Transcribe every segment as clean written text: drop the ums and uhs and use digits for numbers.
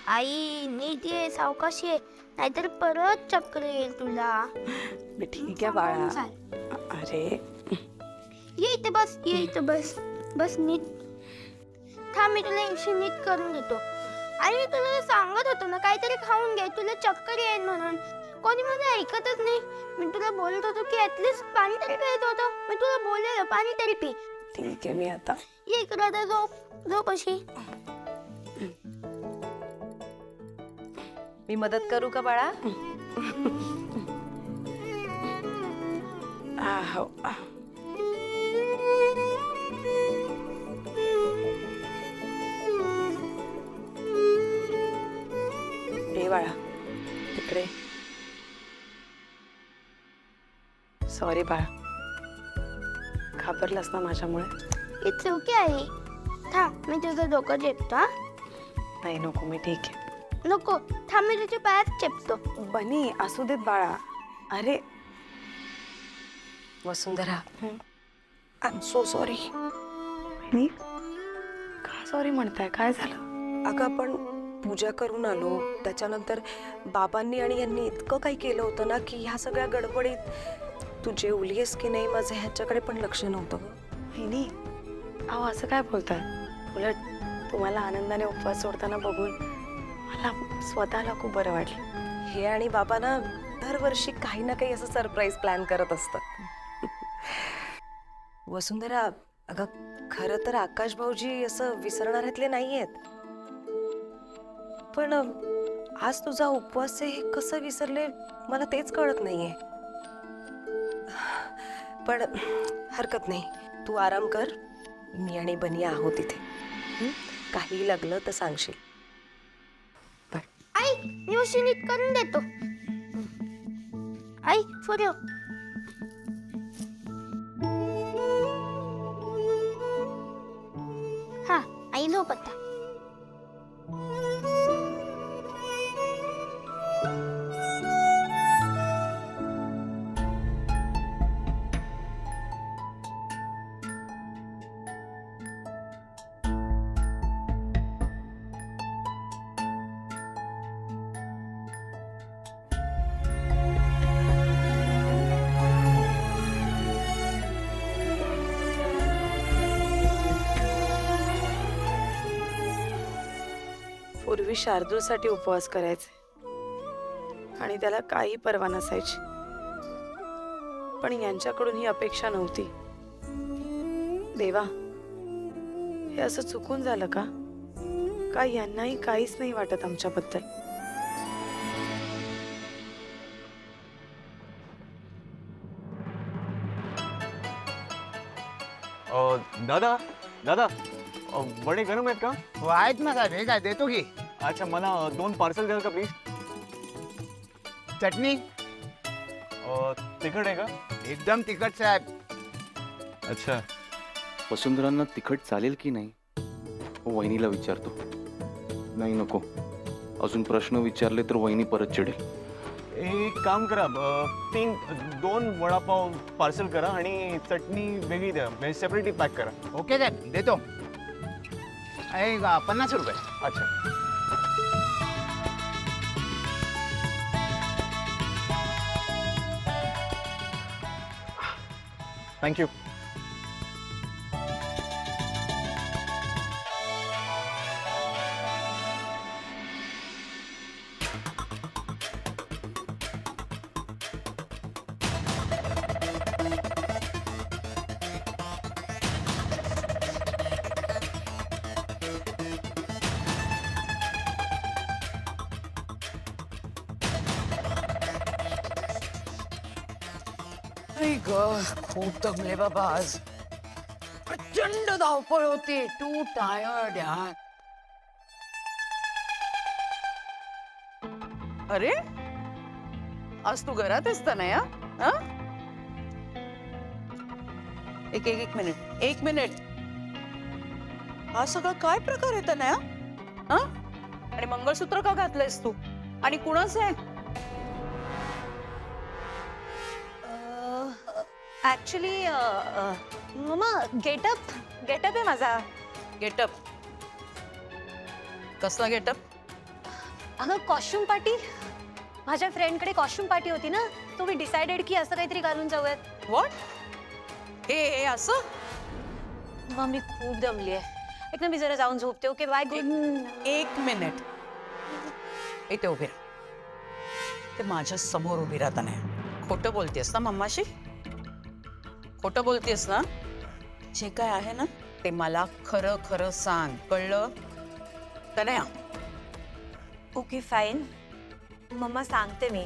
आई नीट ये, सावकाश ये, नाहीतर परत चक्कर येईल तुला. ठीक आहे बाळा. सांभाळून चाल. अरे ये इथे बस, ये इथे बस. बस नीट. थांब, मी तुला इंजेक्शन नीट करून देतो. आई मी तुला सांगत होतो ना, काहीतरी खाऊन घे, तुला चक्कर येईल म्हणून. कोणी माझं ऐकतच नाही. मी तुला बोलत होतो की ऍटलीस्ट पाणी तरी पित होतो. मी तुला बोललेलं पाणी तरी पी. ठीक आहे, मी आता ये इकडे आता, झोप झोप अशी. मी मदत करू का बाळा? हो. ए बाळा, तिकडे. सॉरी बाळा, घाबरलास ना माझ्यामुळे? It's okay I. थांब, मी तुझं डोकं चेपतो. हा नाही नको, मी ठीक आहे. नको, थांब, मी तुझ्या पायात चेपतो. बनी असू देत बाळा. अरे वसुंधरा, आय एम सो सॉरी. बहिणी, का सॉरी म्हणताय? काय झालं? अगं आपण पूजा करून आलो, त्याच्यानंतर बाबांनी आणि यांनी इतकं काही केलं होतं ना की ह्या सगळ्या गडबडीत तू जेवलीस की नाही माझं ह्याच्याकडे पण लक्ष नव्हतं गं. बहिणी, अहो असं काय बोलताय? उलट तुम्हाला आनंदाने उपवास सोडताना बघून मला स्वतःला खूप बरं वाटलं. हे आणि बाबा ना दरवर्षी काही ना काही असं सरप्राईज प्लॅन करत असतात. वसुंधरा, अगं खरं तर आकाश भाऊजी असं विसरणाऱ्यातले नाही आहेत, पण आज तुझा उपवास आहे हे कसं विसरले मला तेच कळत नाहीये. पण हरकत नाही, तू आराम कर. मी आणि बनी आहोत इथे. काही लागलं तर सांगशील. आई, मी उशी नीट करून देतो. आई पुढे. हा आई, झोप आता. पूर्वी शार्दूलसाठी उपवास करायचे आणि त्याला काही पर्वा नसायची, पण यांच्याकडून ही अपेक्षा नव्हती. देवा, हे असं चुकून झालं का? का यांनाही काहीच नाही वाटत आमच्याबद्दल? दादा दादा, वडे गरम आहेत का? हो आहेत ना साहेब, हे काय देतो की. अच्छा, मला 2 पार्सल द्याल का प्लीज? चटणी तिखट आहे का? एकदम तिखट साहेब. अच्छा. वसुंधरांना तिखट चालेल की नाही? वहिनीला विचारतो. नाही नको, अजून प्रश्न विचारले तर वहिनी परत चिडेल. एक काम करा, 2 वडापाव पार्सल करा आणि चटणी वेगळी द्या, म्हणजे सेपरेटली पॅक करा. ओके साहेब, देतो. 50 रुपये. अच्छा. थँक्यू. खूप दमले बाबा आज. प्रचंड धावपळ होती. टू टायर्ड यार. अरे, आज तू घरात असता ना या? एक मिनिट, 1 मिनिट. हा सगळा काय प्रकार येत ना? आणि मंगळसूत्र का घातलंयस तू? आणि कुणाचं आहे? ऍक्च्युली मम्मा गेटअप आहे माझा. गेटअप? कसला गेटअप? अगं कॉस्ट्युम पार्टी, माझ्या फ्रेंडकडे कॉस्ट्युम पार्टी होती ना, तो मी डिसाइडेड की असं काहीतरी घालून जाऊयात. व्हॉट? हे असं? मग मी खूप दमली आहे. एक ना मी जरा जाऊन झोपते. Okay bye, good. एक मिनिट इथे उभी राहा. ते माझ्या समोर उभी राहता नाही. खोटं बोलतेस ना मम्माशी? खोटं बोलतेस ना? जे काय आहे ना ते मला खरं खरं सांग, कळलं का नाही? ओके फाईन मम्मा, सांगते मी,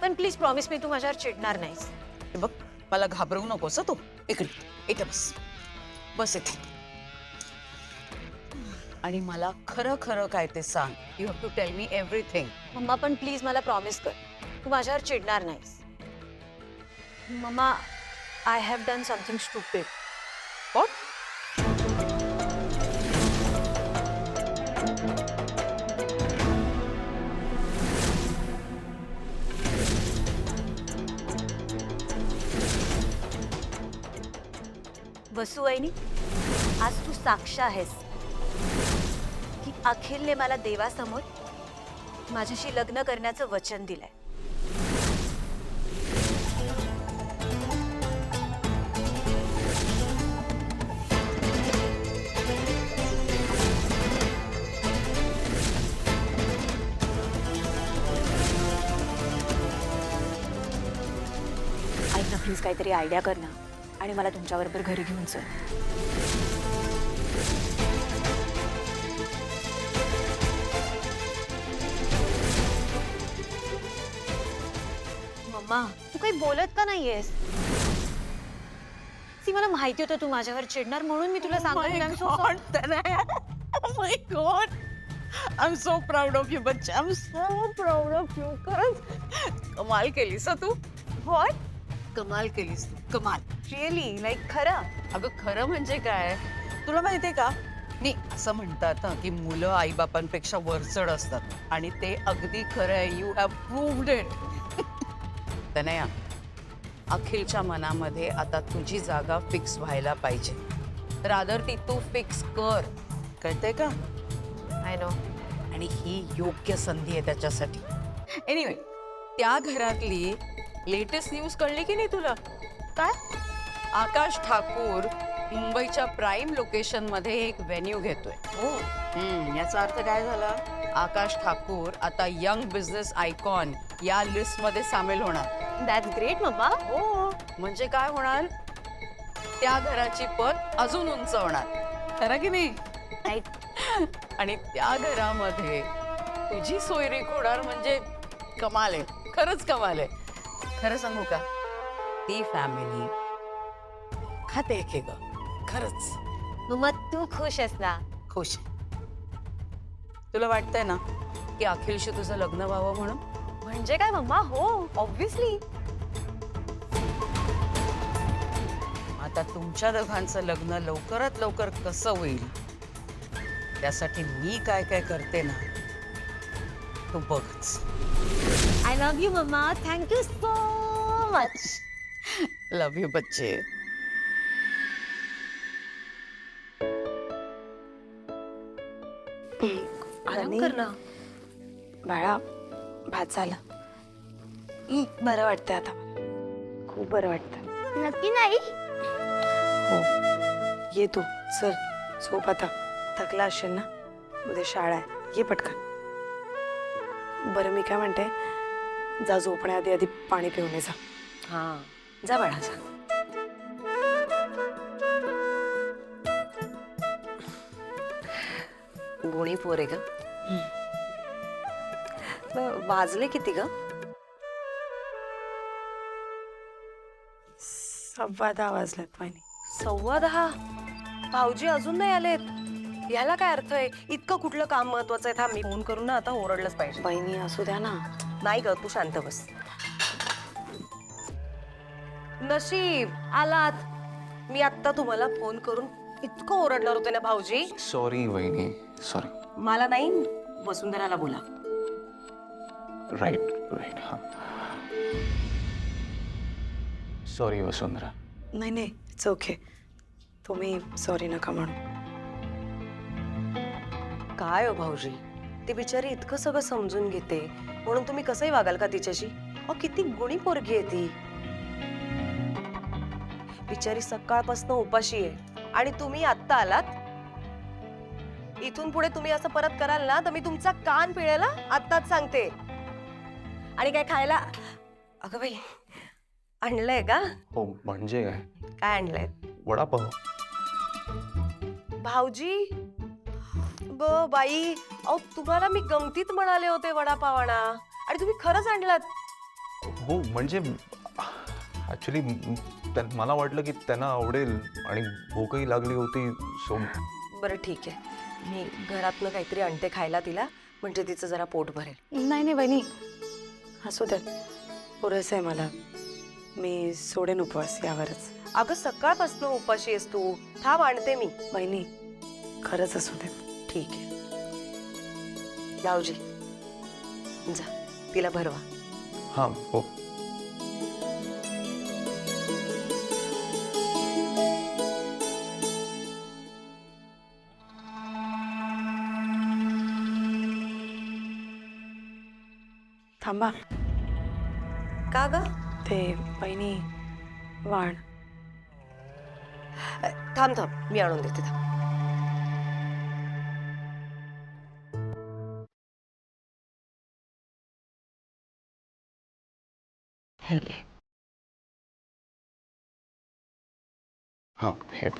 पण प्लीज प्रॉमिस मी तू माझ्यावर चिडणार नाहीस. हे बघ, मला घाबरवू नकोस हं तू. इथे बस, बस इथे. आणि मला खरं खरं काय ते सांग. You have to tell me everything. Mamma पण प्लीज मला प्रॉमिस कर, तू माझ्यावर चिडणार नाहीस. Mamma, I have done something stupid. What? Vasu वहिनी, आज तू साक्ष आहेस की अखिलने मला देवासमोर माझ्याशी लग्न करण्याचं वचन दिलंय. ऐक ना प्लीज, काहीतरी आयडिया कर ना आणि मला तुमच्याबरोबर घरी घेऊन चल. मम्मा, तू काही बोलत का नाहीयेस? सी, मला माहिती होतं तू माझ्यावर चिडणार, म्हणून मी तुला my god, I am so proud of you बच्चा. I am so proud of you. खरंच कमाल केलीस हं तू. व्हॉट? कमाल केलीस तू, कमाल. रिअली? लाईक खरं? अगं खरं म्हणजे काय, तुला माहितीये का, मी असं म्हणतात ना की मुलं आईबापांपेक्षा वरचढ असतात, आणि ते अगदी खरं आहे. You have proved it. Tanaya, अखिलच्या मनामध्ये आता तुझी जागा फिक्स व्हायला पाहिजे. रादर ती तू फिक्स कर, कळते का? I know. आणि ही योग्य संधी आहे त्याच्यासाठी. एनिवे, त्या घरातली लेटेस्ट न्यूज कळली की नाही तुला? काय? आकाश ठाकूर मुंबईच्या प्राईम लोकेशन मध्ये एक व्हेन्यू घेतोय. याचा अर्थ काय झाला? आकाश ठाकूर आता यंग बिझनेस आयकॉन या लिस्ट मध्ये सामील होणार. That's great mamma. हो, म्हणजे काय होणार, त्या घराची पत अजून उंच होणार. खरं की नाही? आणि त्या घरामध्ये तुझी सोयरीक होणार, म्हणजे कमाल आहे, खरंच कमाल आहे. खरं सांगू का, ती फॅमिली खाते की ग, खरंच मम्मा तू खुश आहेस ना? खुश. तुला वाटतंय ना की अखिलशी तुझं लग्न व्हावं म्हणून? म्हणजे काय मम्मा? हो, ऑब्व्हियसली. आता तुमच्या दोघांचं लग्न लवकरात लवकर कसं होईल त्यासाठी मी काय काय करते ना, तू बघच. I love you mamma. Thank you so much. Love you बच्चे. आराम कर ना बाळा. भात झाला. बरं वाटतंय आता, खूप बरं वाटतंय. नक्की नाही? हो, ये तू, चल झोप आता. थकला असेल ना, उद्या शाळा आहे. ये पटकन. बरं मी काय म्हणते, जा झोपण्याआधी आधी पाणी पिऊन ये जा. हां, जा बाळा जा. गुणी पोर आहे ग. वाजले किती ग? 10:15 वाजलेत. वहिनी 10:15? भाऊजी अजून नाही आलेत. याला काय अर्थ आहे? इतकं कुठलं काम महत्वाचं आहे? थांब, मी फोन करून ना आता ओरडलंच पाहिजे. बहिणी असू द्या ना. नाही ग, तू शांत बस. नशीब आलात. मी आत्ता तुम्हाला फोन करून इतकं ओरडणार होते ना भाऊजी. सॉरी वहिनी, सॉरी. मला नाही, वसुंधराला बोला. Right right. हां, सॉरी वसुंधरा. नाही नाही, इट्स ओके. तुम्ही सॉरी नका म्हणू. काय हो भाऊजी, ती बिचारी इतकं सगळं समजून घेते म्हणून तुम्ही कसंही वागाल का तिच्याशी? अहो किती गुणी पोरगी आहे ती. बिचारी सकाळपासून उपाशी आहे आणि तुम्ही आत्ता आलात. इथून पुढे तुम्ही असं परत कराल ना तर मी तुमचा कान पिळेला आत्ताच सांगते. आणि काय खायला अगं बाई आणलंय का? हो म्हणजे काय? काय आणलंय? वडापाव. भाऊजी ग बाई, अहो तुम्हाला मी गमतीत म्हणाले होते वडापाव आणा आणि तुम्ही खरंच आणलात. हो म्हणजे ऍक्च्युली मला वाटलं की त्यांना आवडेल आणि भूकही लागली होती सो. बरं ठीक आहे, मी घरातनं काहीतरी आणते खायला तिला, म्हणजे तिचं जरा पोट भरेल. नाही नाही वहिनी, असू द्या, पुरेसं आहे मला. मी सोडेन उपवास यावरच. अगं सकाळपासून उपाशी आहेस तू. थांब आणते मी. वहिनी खरंच असू दे. ठीक आहे भाऊजी, जा तिला भरवा. हां हो. थांबा, का ग? ते वहिनी वाण. थांब थांब, मी आणून देते. थांब. हां हे.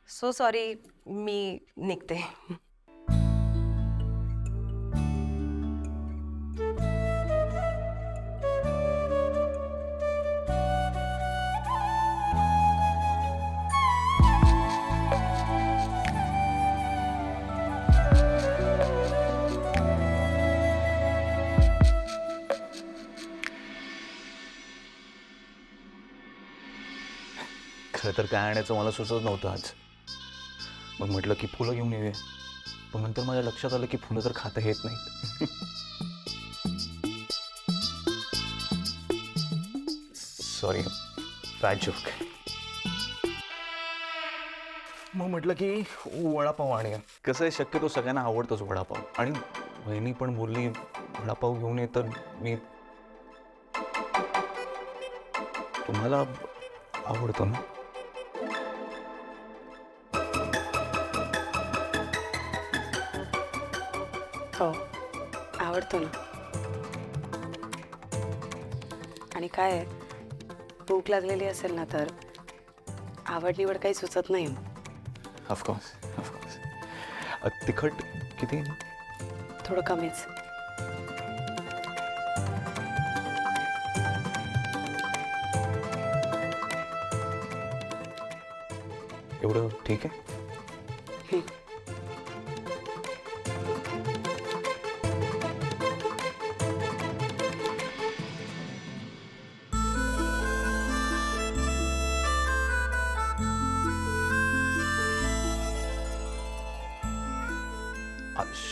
सो सॉरी, मी निघते. खरं तर काय आणायचं मला सुचत नव्हतं आज. मग म्हटलं की फुलं घेऊन येऊया. पण नंतर माझ्या लक्षात आलं की फुलं तर खाता येत नाहीत. Sorry, bad joke. मग म्हटलं की वडापाव आणूया. कसं आहे, शक्यतो सगळ्यांना आवडतोच वडापाव. आणि वहिनी पण बोलली वडापाव घेऊन ये, तर मी. तुम्हाला आवडतो ना? हो आवडतो ना. आणि काय आहे, भूक लागलेली असेल ना तर आवड निवड काही सुचत नाही. Of course of course. तिखट किती? थोडं कमीच. एवढं ठीक आहे.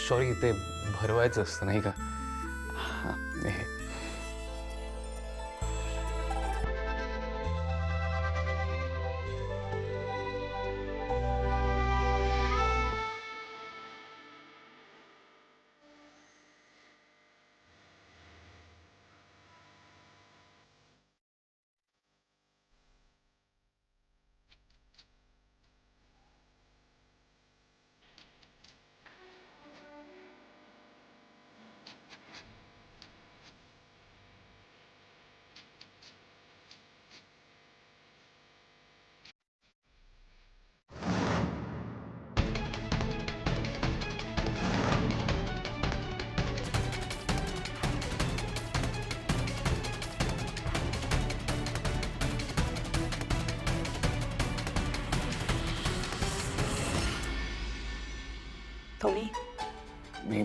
सॉरी, ते भरवायचं असतं नाही का? हां हे. तुम्ही मी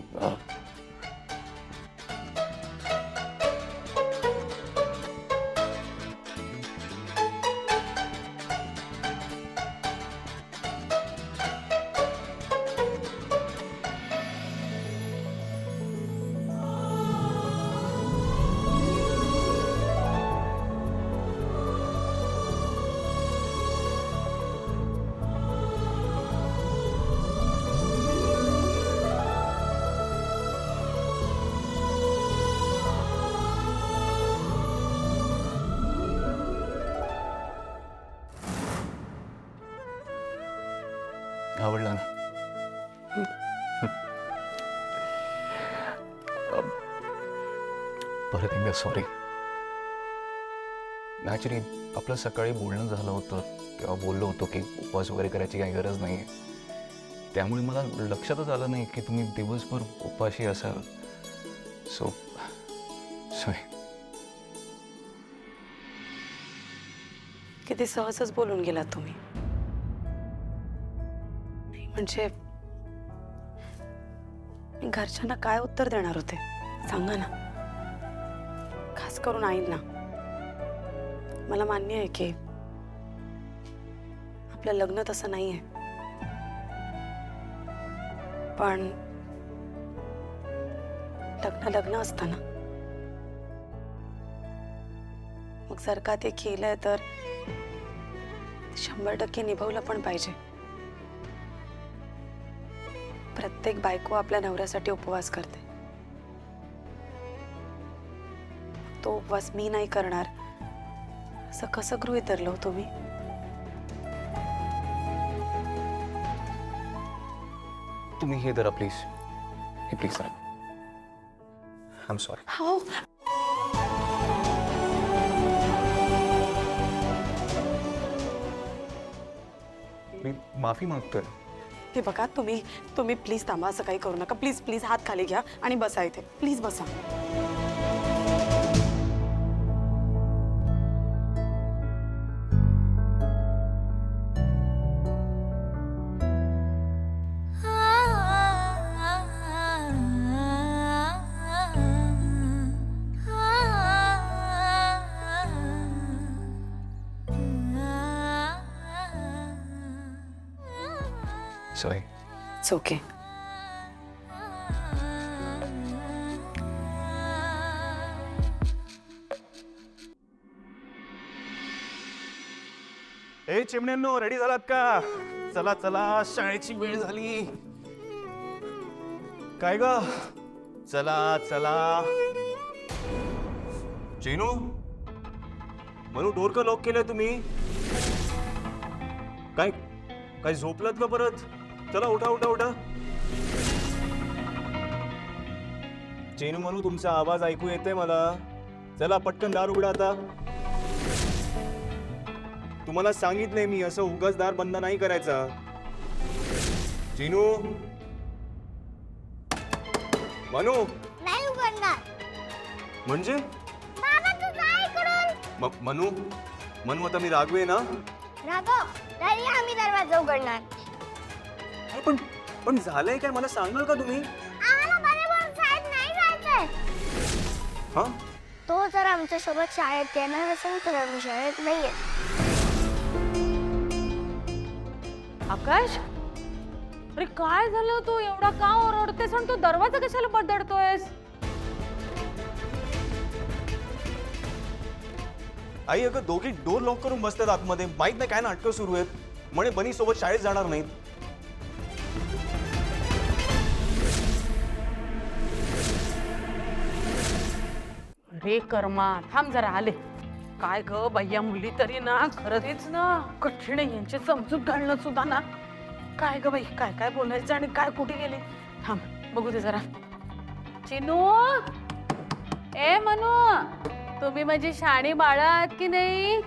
आवडला ना? परत एकदा सॉरी. ॲक्च्युली आपलं सकाळी बोलणं झालं होतं तेव्हा बोललो होतो की उपवास वगैरे करायची काही गरज नाही आहे. त्यामुळे मला लक्षातच आलं नाही की तुम्ही दिवसभर उपाशी असाल. So sorry. किती सहजच बोलून गेलात तुम्ही. नाही म्हणजे मी घरच्यांना काय उत्तर देणार होते सांगा ना. खास करून आईंना. मला मान्य आहे की आपलं लग्न तसं नाहीये, पण लग्न असतं ना. मग जर का ते केलंय तर 100% निभावलं पण पाहिजे. प्रत्येक बायको आपल्या नवऱ्यासाठी उपवास करते. तो उपवास मी नाही करणार असं कसं गृहीत धरलं तुम्ही? तुम्ही हे धरा प्लीज. हे प्लीज धरा. I am sorry. हो मी माफी मागतोय. हे बघा तुम्ही प्लीज थांबा. असं काही करू नका. प्लीज प्लीज हात खाली घ्या आणि बसा इथे. प्लीज बसा. सॉरी. It's okay. ए चिमण्यांनो, रेडी झालात का? चला चला, शाळेची वेळ झाली. काय ग? चला चला. चेनू, म्हणून डोर का लॉक केलंय तुम्ही? काय काय झोपलात का परत? चला उठा उठा उठा. चेनू म्हणू, तुमचा आवाज ऐकू येते मला. चला पटकन दार उघडा आता. तुम्हाला सांगितलंय मी, असं उगाच दार बंद नाही करायचा. चेनू, मनू. नाही उघडणार. म्हणजे बाबा तू काय करून? मनू आता मी रागवे ना? राघव, तरी आम्ही दरवाजा उघडणार. पण झालंय काय, मला सांगाल का तुम्ही? आम्हाला बरोबर शाळेत नाही जायचंय. हा, तो जर आमच्या सोबत शाळेत येणार असेल तर आम्ही शाळेत नाही येत. आकाश, अरे काय झालं? तू एवढा का ओरडतेस आणि तू दरवाजा कशाला बदलतोयस? आई अगं दोघी डोर लॉक करून बसतात आतमध्ये. माहित नाही काय नाटकं सुरू आहेत. म्हणे बनी सोबत शाळेत जाणार नाहीत. अरे कर्मा, थांब जरा, आले. काय ग बाह्या मुली तरी ना, खरंच ना कठीण आहे यांचे समजूत घालणं सुद्धा ना. काय ग बाई, काय काय बोलायचं आणि काय कुठे गेले? थांब बघू दे जरा. चिनू, ए मनू, तुम्ही माझी शाणी बाळा आहात की नाही?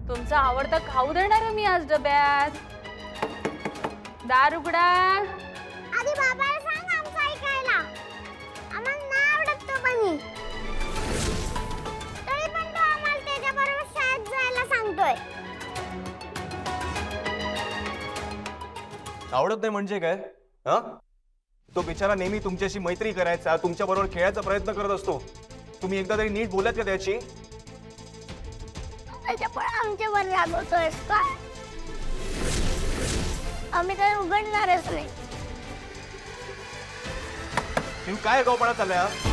तुमचा आवडता खाऊ देणार आहे मी आज डब्यात. दार उघडा. आधी बाबाला सांग आमचं ऐकायला. आम्हाला नाही आवडत तो बनी. तरी पण तो आम्हाला त्याच्याबरोबर शाळेत जायला सांगतोय. आवडत नाही म्हणजे काय? हा, तो बिचारा नेहमी तुमच्याशी मैत्री करायचा, तुमच्या बरोबर खेळायचा प्रयत्न करत असतो. तुम्ही एकदा तरी नीट बोलत का त्याची? पण आमच्यावर रागवतोयस का? आम्ही तर उघडणारच नाही. काय गोपाळा चाललाय?